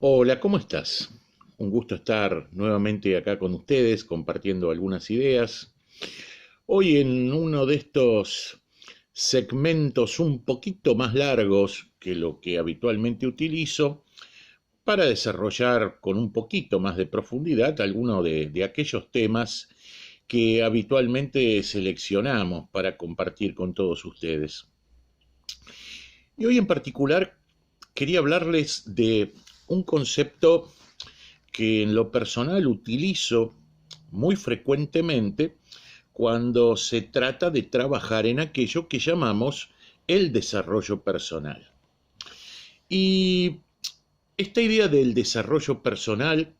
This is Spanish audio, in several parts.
Hola, ¿cómo estás? Un gusto estar nuevamente acá con ustedes compartiendo algunas ideas. Hoy en uno de estos segmentos un poquito más largos que lo que habitualmente utilizo para desarrollar con un poquito más de profundidad algunos de aquellos temas que habitualmente seleccionamos para compartir con todos ustedes. Y hoy en particular quería hablarles de un concepto que en lo personal utilizo muy frecuentemente cuando se trata de trabajar en aquello que llamamos el desarrollo personal. Y esta idea del desarrollo personal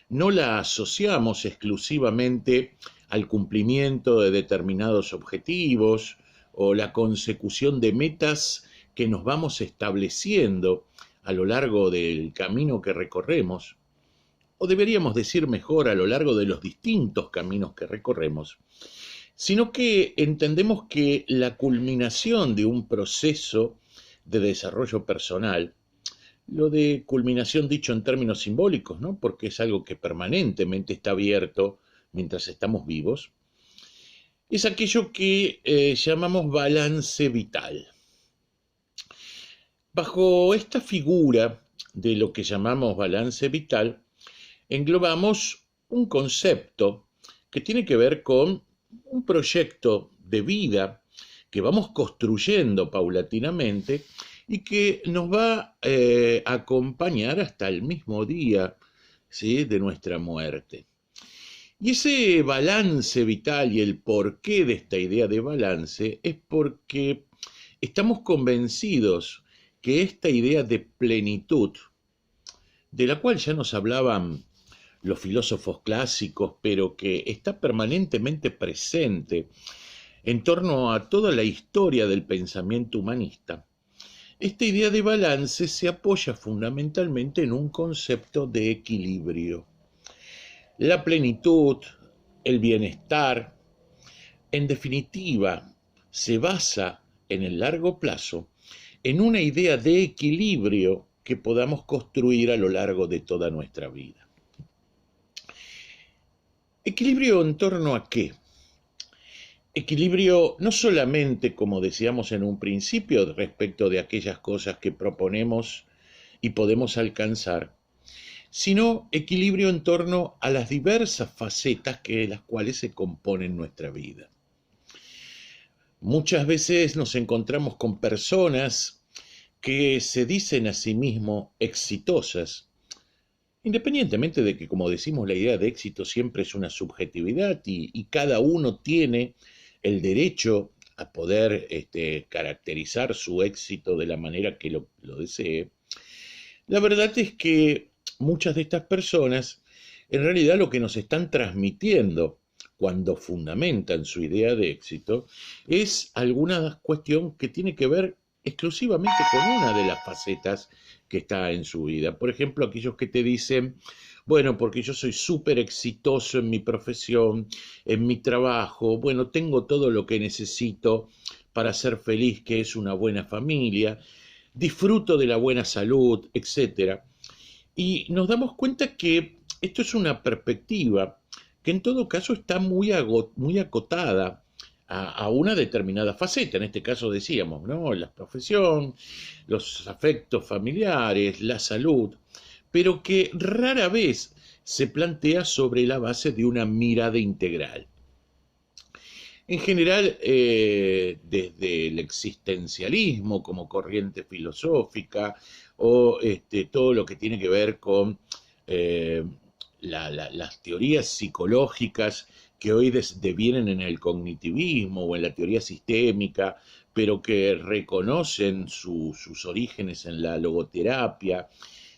no la asociamos exclusivamente al cumplimiento de determinados objetivos o la consecución de metas que nos vamos estableciendo a lo largo del camino que recorremos, o deberíamos decir mejor a lo largo de los distintos caminos que recorremos, sino que entendemos que la culminación de un proceso de desarrollo personal, lo de culminación dicho en términos simbólicos, ¿no? Porque es algo que permanentemente está abierto mientras estamos vivos, es aquello que llamamos balance vital. Bajo esta figura de lo que llamamos balance vital, englobamos un concepto que tiene que ver con un proyecto de vida que vamos construyendo paulatinamente y que nos va a acompañar hasta el mismo día, ¿sí?, de nuestra muerte. Y ese balance vital y el porqué de esta idea de balance es porque estamos convencidos que esta idea de plenitud, de la cual ya nos hablaban los filósofos clásicos, pero que está permanentemente presente en torno a toda la historia del pensamiento humanista, esta idea de balance se apoya fundamentalmente en un concepto de equilibrio. La plenitud, el bienestar, en definitiva, se basa en el largo plazo en una idea de equilibrio que podamos construir a lo largo de toda nuestra vida. ¿Equilibrio en torno a qué? Equilibrio no solamente, como decíamos en un principio, respecto de aquellas cosas que proponemos y podemos alcanzar, sino equilibrio en torno a las diversas facetas que las cuales se componen nuestra vida. Muchas veces nos encontramos con personas que se dicen a sí mismos exitosas, independientemente de que, como decimos, la idea de éxito siempre es una subjetividad y cada uno tiene el derecho a poder caracterizar su éxito de la manera que lo desee. La verdad es que muchas de estas personas en realidad lo que nos están transmitiendo cuando fundamentan su idea de éxito es alguna cuestión que tiene que ver exclusivamente con una de las facetas que está en su vida. Por ejemplo, aquellos que te dicen, bueno, porque yo soy súper exitoso en mi profesión, en mi trabajo, bueno, tengo todo lo que necesito para ser feliz, que es una buena familia, disfruto de la buena salud, etcétera. Y nos damos cuenta que esto es una perspectiva que en todo caso está muy acotada a una determinada faceta. En este caso decíamos, ¿no?, la profesión, los afectos familiares, la salud, pero que rara vez se plantea sobre la base de una mirada integral. En general, desde el existencialismo como corriente filosófica o todo lo que tiene que ver con eh, las teorías psicológicas que hoy devienen en el cognitivismo o en la teoría sistémica, pero que reconocen sus orígenes en la logoterapia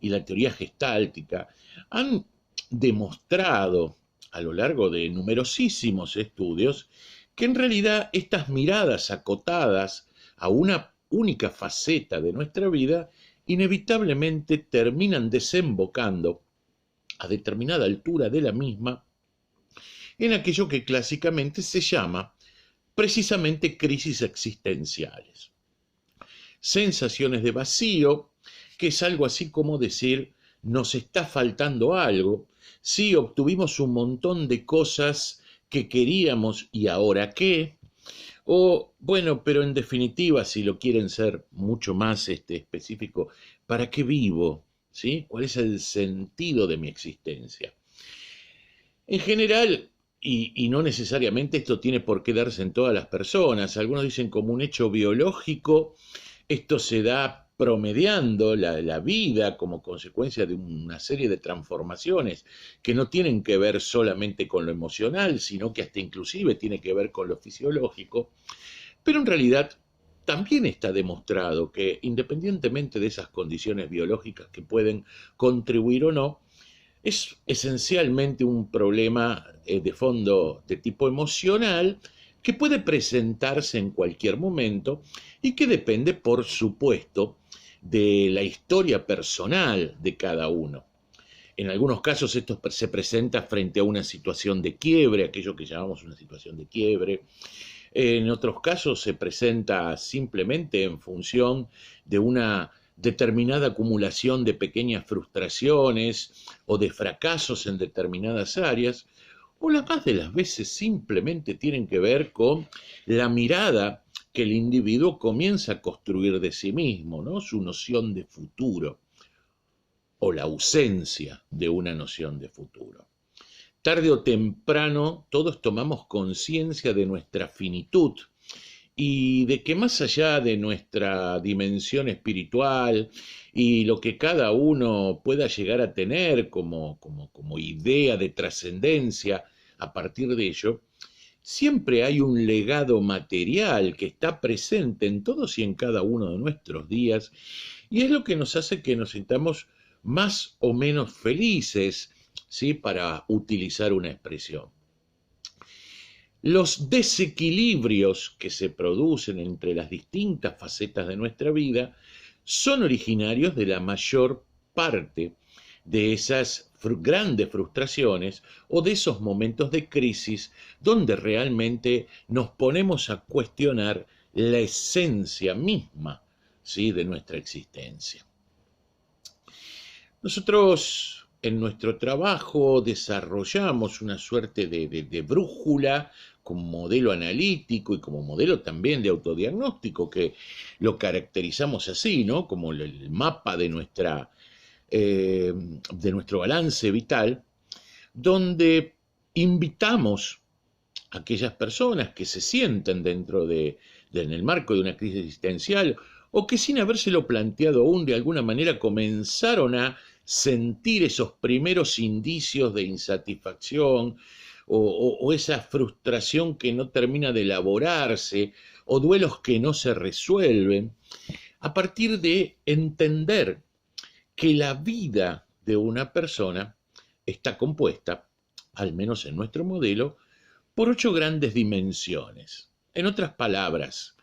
y la teoría gestáltica, han demostrado a lo largo de numerosísimos estudios que en realidad estas miradas acotadas a una única faceta de nuestra vida inevitablemente terminan desembocando a determinada altura de la misma en aquello que clásicamente se llama precisamente crisis existenciales. Sensaciones de vacío, que es algo así como decir nos está faltando algo, sí obtuvimos un montón de cosas que queríamos y ahora qué, o bueno, pero en definitiva, si lo quieren ser mucho más específico, ¿para qué vivo? ¿Sí? ¿Cuál es el sentido de mi existencia? En general, y no necesariamente esto tiene por qué darse en todas las personas, algunos dicen como un hecho biológico, esto se da promediando la vida como consecuencia de una serie de transformaciones que no tienen que ver solamente con lo emocional, sino que hasta inclusive tiene que ver con lo fisiológico, pero en realidad también está demostrado que independientemente de esas condiciones biológicas que pueden contribuir o no, es esencialmente un problema de fondo de tipo emocional que puede presentarse en cualquier momento y que depende, por supuesto, de la historia personal de cada uno. En algunos casos esto se presenta frente a una situación de quiebre, aquello que llamamos una situación de quiebre. En otros casos se presenta simplemente en función de una determinada acumulación de pequeñas frustraciones o de fracasos en determinadas áreas, o la más de las veces simplemente tienen que ver con la mirada que el individuo comienza a construir de sí mismo, ¿no? Su noción de futuro o la ausencia de una noción de futuro. Tarde o temprano todos tomamos conciencia de nuestra finitud y de que más allá de nuestra dimensión espiritual y lo que cada uno pueda llegar a tener como idea de trascendencia a partir de ello, siempre hay un legado material que está presente en todos y en cada uno de nuestros días y es lo que nos hace que nos sintamos más o menos felices, ¿sí? Para utilizar una expresión. Los desequilibrios que se producen entre las distintas facetas de nuestra vida son originarios de la mayor parte de esas grandes frustraciones o de esos momentos de crisis donde realmente nos ponemos a cuestionar la esencia misma, ¿sí? De nuestra existencia. Nosotros en nuestro trabajo desarrollamos una suerte de brújula como modelo analítico y como modelo también de autodiagnóstico que lo caracterizamos así, ¿no? Como el mapa de nuestro balance vital, donde invitamos a aquellas personas que se sienten en el marco de una crisis existencial o que sin habérselo planteado aún de alguna manera comenzaron a sentir esos primeros indicios de insatisfacción o esa frustración que no termina de elaborarse o duelos que no se resuelven, a partir de entender que la vida de una persona está compuesta, al menos en nuestro modelo, por 8 grandes dimensiones. En otras palabras,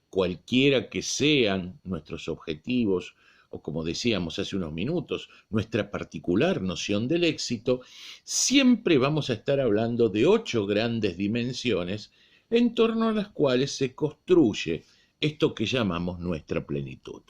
cualquiera que sean nuestros objetivos, o como decíamos hace unos minutos, nuestra particular noción del éxito, siempre vamos a estar hablando de 8 grandes dimensiones en torno a las cuales se construye esto que llamamos nuestra plenitud.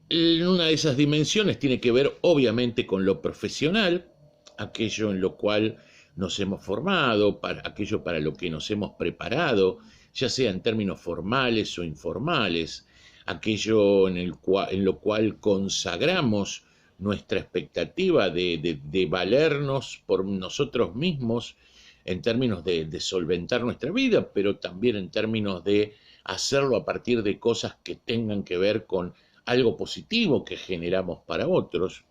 Una de esas dimensiones tiene que ver obviamente con lo profesional, aquello en lo cual nos hemos formado, aquello para lo que nos hemos preparado, ya sea en términos formales o informales, aquello en lo cual consagramos nuestra expectativa de valernos por nosotros mismos en términos de solventar nuestra vida, pero también en términos de hacerlo a partir de cosas que tengan que ver con algo positivo que generamos para otros.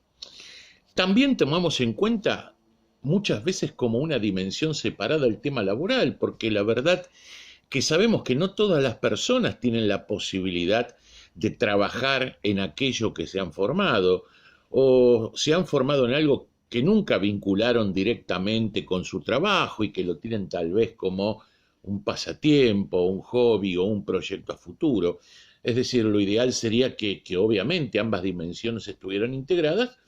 También tomamos en cuenta muchas veces como una dimensión separada el tema laboral, porque la verdad que sabemos que no todas las personas tienen la posibilidad de trabajar en aquello que se han formado o se han formado en algo que nunca vincularon directamente con su trabajo y que lo tienen tal vez como un pasatiempo, un hobby o un proyecto a futuro. Es decir, lo ideal sería que obviamente ambas dimensiones estuvieran integradas,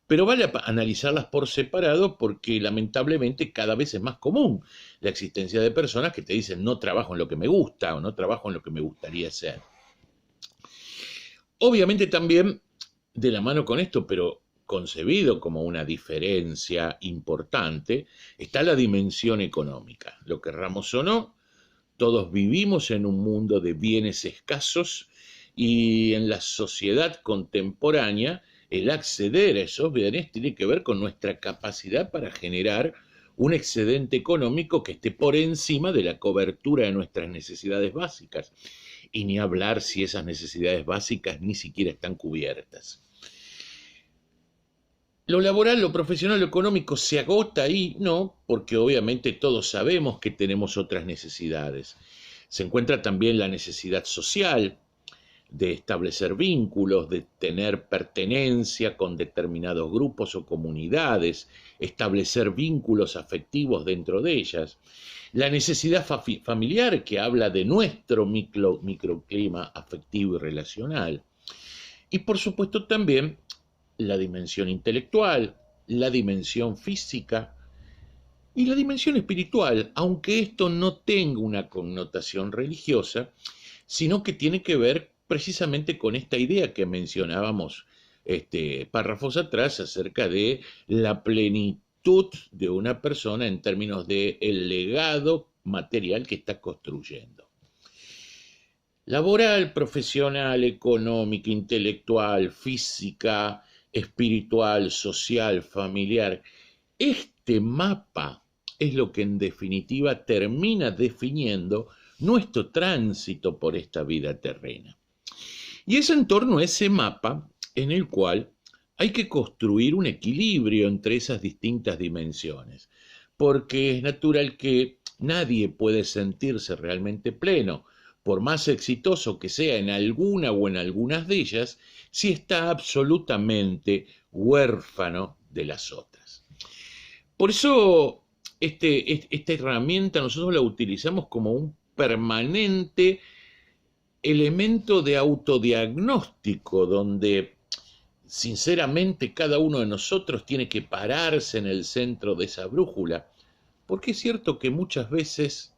pero vale analizarlas por separado porque lamentablemente cada vez es más común la existencia de personas que te dicen no trabajo en lo que me gusta o no trabajo en lo que me gustaría hacer. Obviamente también de la mano con esto, pero concebido como una diferencia importante, está la dimensión económica. Lo querramos o no, todos vivimos en un mundo de bienes escasos y en la sociedad contemporánea el acceder a esos bienes tiene que ver con nuestra capacidad para generar un excedente económico que esté por encima de la cobertura de nuestras necesidades básicas. Y ni hablar si esas necesidades básicas ni siquiera están cubiertas. Lo laboral, lo profesional, lo económico se agota ahí, no, porque obviamente todos sabemos que tenemos otras necesidades. Se encuentra también la necesidad social de establecer vínculos, de tener pertenencia con determinados grupos o comunidades, establecer vínculos afectivos dentro de ellas. La necesidad familiar que habla de nuestro microclima afectivo y relacional. Y por supuesto también la dimensión intelectual, la dimensión física y la dimensión espiritual, aunque esto no tenga una connotación religiosa, sino que tiene que ver precisamente con esta idea que mencionábamos párrafos atrás acerca de la plenitud de una persona en términos de el legado material que está construyendo. Laboral, profesional, económica, intelectual, física, espiritual, social, familiar. Este mapa es lo que en definitiva termina definiendo nuestro tránsito por esta vida terrena. Y es en torno a ese mapa en el cual hay que construir un equilibrio entre esas distintas dimensiones, porque es natural que nadie puede sentirse realmente pleno, por más exitoso que sea en alguna o en algunas de ellas, si está absolutamente huérfano de las otras. Por eso esta herramienta nosotros la utilizamos como un permanente elemento de autodiagnóstico, donde sinceramente cada uno de nosotros tiene que pararse en el centro de esa brújula, porque es cierto que muchas veces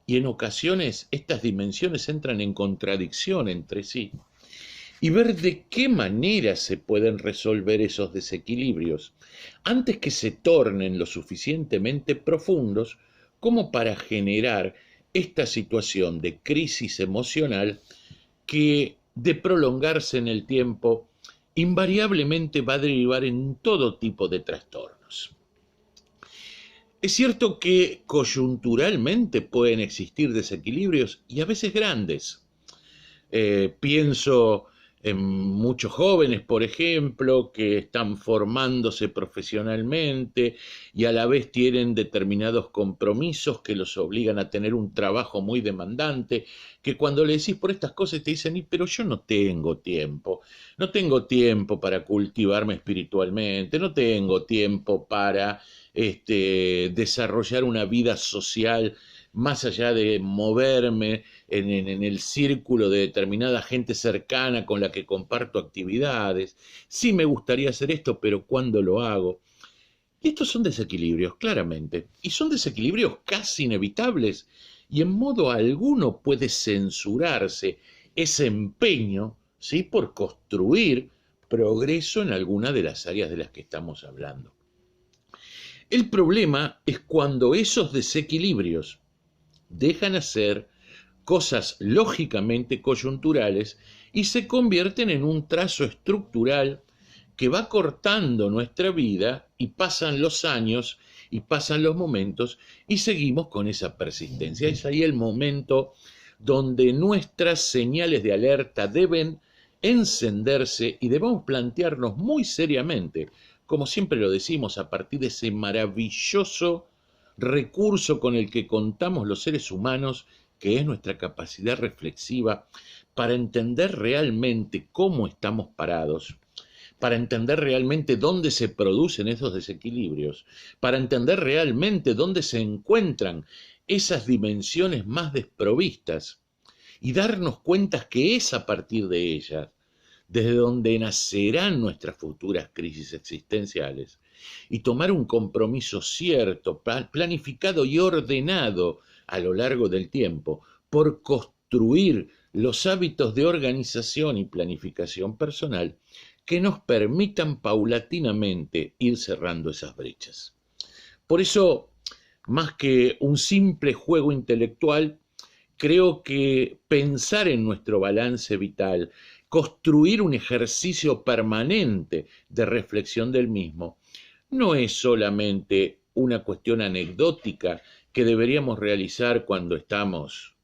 y en ocasiones estas dimensiones entran en contradicción entre sí, y ver de qué manera se pueden resolver esos desequilibrios antes que se tornen lo suficientemente profundos como para generar esta situación de crisis emocional que, de prolongarse en el tiempo, invariablemente va a derivar en todo tipo de trastornos. Es cierto que coyunturalmente pueden existir desequilibrios y a veces grandes. Pienso en muchos jóvenes, por ejemplo, que están formándose profesionalmente y a la vez tienen determinados compromisos que los obligan a tener un trabajo muy demandante, que cuando le decís por estas cosas te dicen, pero yo no tengo tiempo para cultivarme espiritualmente, no tengo tiempo para desarrollar una vida social más allá de moverme en el círculo de determinada gente cercana con la que comparto actividades. Sí me gustaría hacer esto, pero ¿cuándo lo hago? Y estos son desequilibrios, claramente, y son desequilibrios casi inevitables, y en modo alguno puede censurarse ese empeño, ¿sí?, por construir progreso en alguna de las áreas de las que estamos hablando. El problema es cuando esos desequilibrios dejan hacer cosas lógicamente coyunturales y se convierten en un trazo estructural que va cortando nuestra vida y pasan los años y pasan los momentos y seguimos con esa persistencia. Es ahí el momento donde nuestras señales de alerta deben encenderse y debemos plantearnos muy seriamente, como siempre lo decimos, a partir de ese maravilloso recurso con el que contamos los seres humanos, que es nuestra capacidad reflexiva, para entender realmente cómo estamos parados, para entender realmente dónde se producen esos desequilibrios, para entender realmente dónde se encuentran esas dimensiones más desprovistas y darnos cuenta que es a partir de ellas desde donde nacerán nuestras futuras crisis existenciales, y tomar un compromiso cierto, planificado y ordenado a lo largo del tiempo por construir los hábitos de organización y planificación personal que nos permitan paulatinamente ir cerrando esas brechas. Por eso, más que un simple juego intelectual, creo que pensar en nuestro balance vital, construir un ejercicio permanente de reflexión del mismo, no es solamente una cuestión anecdótica que deberíamos realizar cuando estamos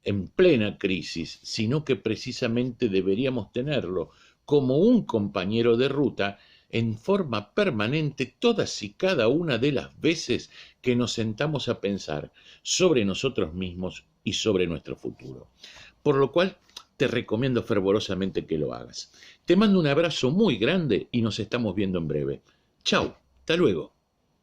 en plena crisis, sino que precisamente deberíamos tenerlo como un compañero de ruta en forma permanente todas y cada una de las veces que nos sentamos a pensar sobre nosotros mismos y sobre nuestro futuro. Por lo cual, te recomiendo fervorosamente que lo hagas. Te mando un abrazo muy grande y nos estamos viendo en breve. Chau, hasta luego.